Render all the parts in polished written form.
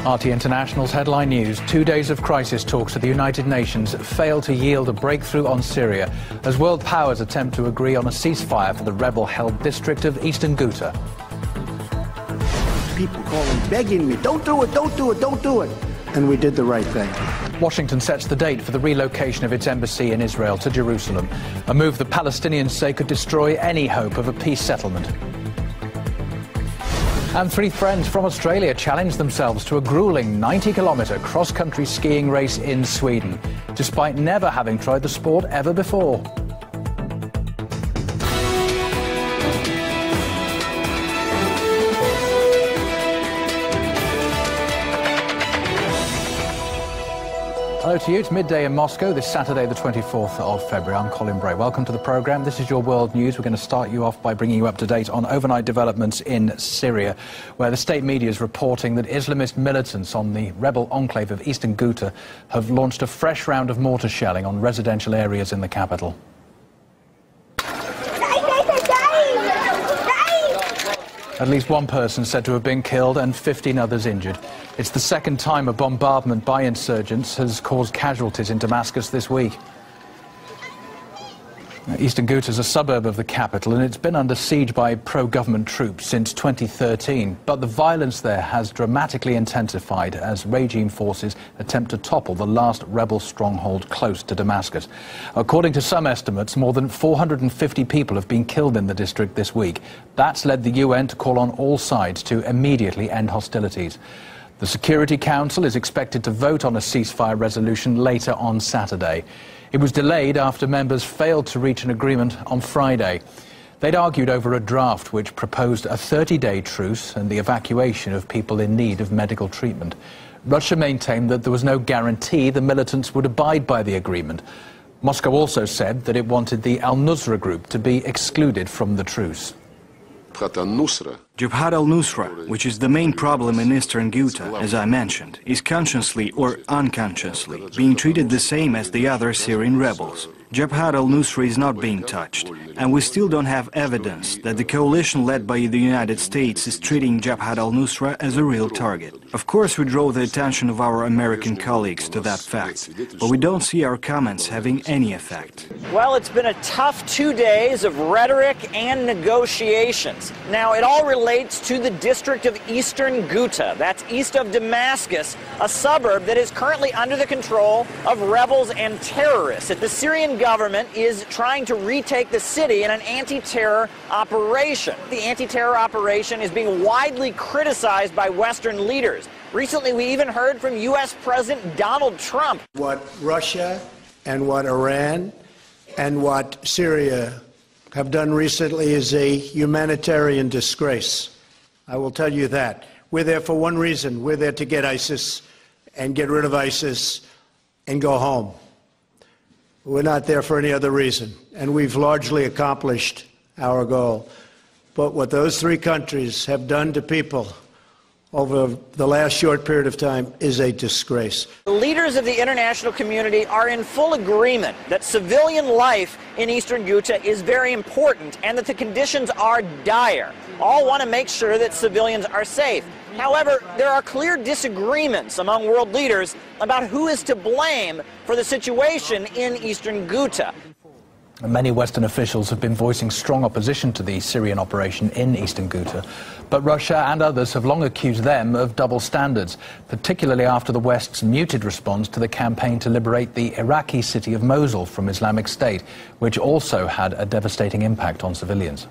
RT International's headline news. 2 days of crisis talks at the United Nations fail to yield a breakthrough on Syria as world powers attempt to agree on a ceasefire for the rebel-held district of eastern Ghouta. People calling, begging me, don't do it, don't do it, don't do it. And we did the right thing. Washington sets the date for the relocation of its embassy in Israel to Jerusalem, a move the Palestinians say could destroy any hope of a peace settlement. And three friends from Australia challenged themselves to a grueling 90-kilometre cross-country skiing race in Sweden, despite never having tried the sport ever before. Hello to you. It's midday in Moscow this Saturday, the 24th of February. I'm Colin Bray. Welcome to the programme. This is your world news. We're going to start you off by bringing you up to date on overnight developments in Syria, where the state media is reporting that Islamist militants on the rebel enclave of eastern Ghouta have launched a fresh round of mortar shelling on residential areas in the capital. At least one person said to have been killed and 15 others injured. It's the second time a bombardment by insurgents has caused casualties in Damascus this week. Eastern Ghouta is a suburb of the capital and it's been under siege by pro-government troops since 2013. But the violence there has dramatically intensified as regime forces attempt to topple the last rebel stronghold close to Damascus. According to some estimates, more than 450 people have been killed in the district this week. That's led the UN to call on all sides to immediately end hostilities. The Security Council is expected to vote on a ceasefire resolution later on Saturday. It was delayed after members failed to reach an agreement on Friday. They'd argued over a draft which proposed a 30-day truce and the evacuation of people in need of medical treatment. Russia maintained that there was no guarantee the militants would abide by the agreement. Moscow also said that it wanted the al-Nusra group to be excluded from the truce. Jabhat al-Nusra, which is the main problem in eastern Ghouta, as I mentioned, is consciously or unconsciously being treated the same as the other Syrian rebels. Jabhat al-Nusra is not being touched, and we still don't have evidence that the coalition led by the United States is treating Jabhat al-Nusra as a real target. Of course, we draw the attention of our American colleagues to that fact, but we don't see our comments having any effect. Well, it's been a tough 2 days of rhetoric and negotiations. Now, it all relates to the district of eastern Ghouta. That's east of Damascus, a suburb that is currently under the control of rebels and terrorists. The Syrian government is trying to retake the city in an anti-terror operation. The anti-terror operation is being widely criticized by Western leaders. Recently, we even heard from U.S. President Donald Trump. What Russia and what Iran and what Syria have done recently is a humanitarian disgrace. I will tell you that. We're there for one reason. We're there to get ISIS and get rid of ISIS and go home. We're not there for any other reason, and we've largely accomplished our goal. But what those three countries have done to people over the last short period of time is a disgrace. The leaders of the international community are in full agreement that civilian life in eastern Ghouta is very important and that the conditions are dire. All want to make sure that civilians are safe. However, there are clear disagreements among world leaders about who is to blame for the situation in eastern Ghouta. Many Western officials have been voicing strong opposition to the Syrian operation in eastern Ghouta, but Russia and others have long accused them of double standards, particularly after the West's muted response to the campaign to liberate the Iraqi city of Mosul from Islamic State, which also had a devastating impact on civilians.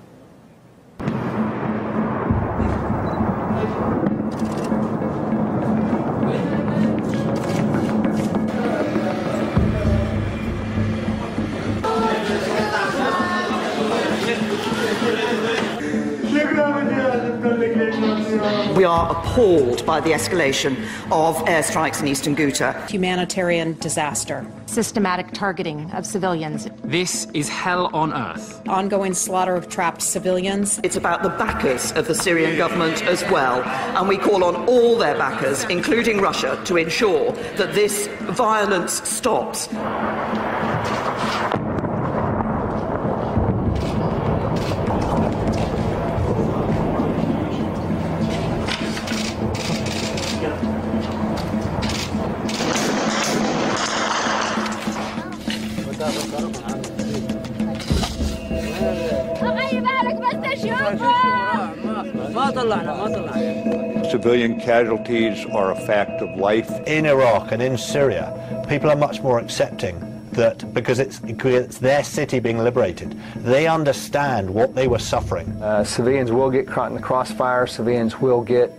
We are appalled by the escalation of airstrikes in eastern Ghouta. Humanitarian disaster. Systematic targeting of civilians. This is hell on earth. Ongoing slaughter of trapped civilians. It's about the backers of the Syrian government as well, and we call on all their backers, including Russia, to ensure that this violence stops. Civilian casualties are a fact of life. In Iraq and in Syria, people are much more accepting that because it's their city being liberated, they understand what they were suffering. Civilians will get caught in the crossfire, civilians will get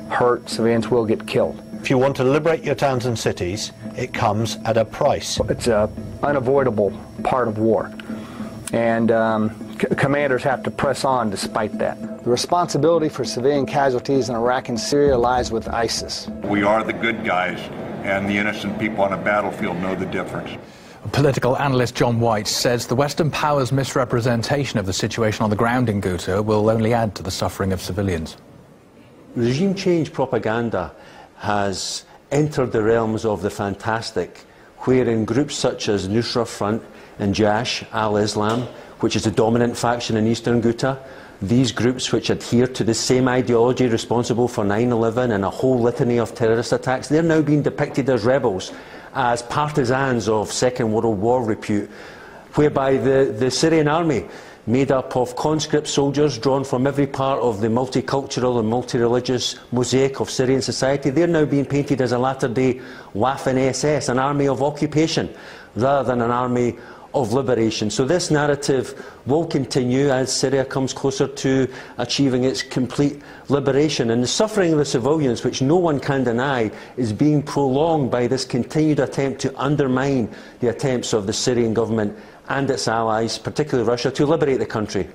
hurt, civilians will get killed. If you want to liberate your towns and cities, it comes at a price. It's an unavoidable part of war, and commanders have to press on despite that. The responsibility for civilian casualties in Iraq and Syria lies with ISIS. We are the good guys, and the innocent people on a battlefield know the difference. Political analyst John White says the Western powers' misrepresentation of the situation on the ground in Ghouta will only add to the suffering of civilians. Regime change propaganda has entered the realms of the fantastic, wherein groups such as Nusra Front and Jaish al-Islam, which is the dominant faction in eastern Ghouta, these groups which adhere to the same ideology responsible for 9/11 and a whole litany of terrorist attacks, they're now being depicted as rebels, as partisans of Second World War repute, whereby the Syrian army, made up of conscript soldiers drawn from every part of the multicultural and multi-religious mosaic of Syrian society, they're now being painted as a latter-day Waffen-SS, an army of occupation, rather than an army of liberation. So this narrative will continue as Syria comes closer to achieving its complete liberation. And the suffering of the civilians, which no one can deny, is being prolonged by this continued attempt to undermine the attempts of the Syrian government and its allies, particularly Russia, to liberate the country.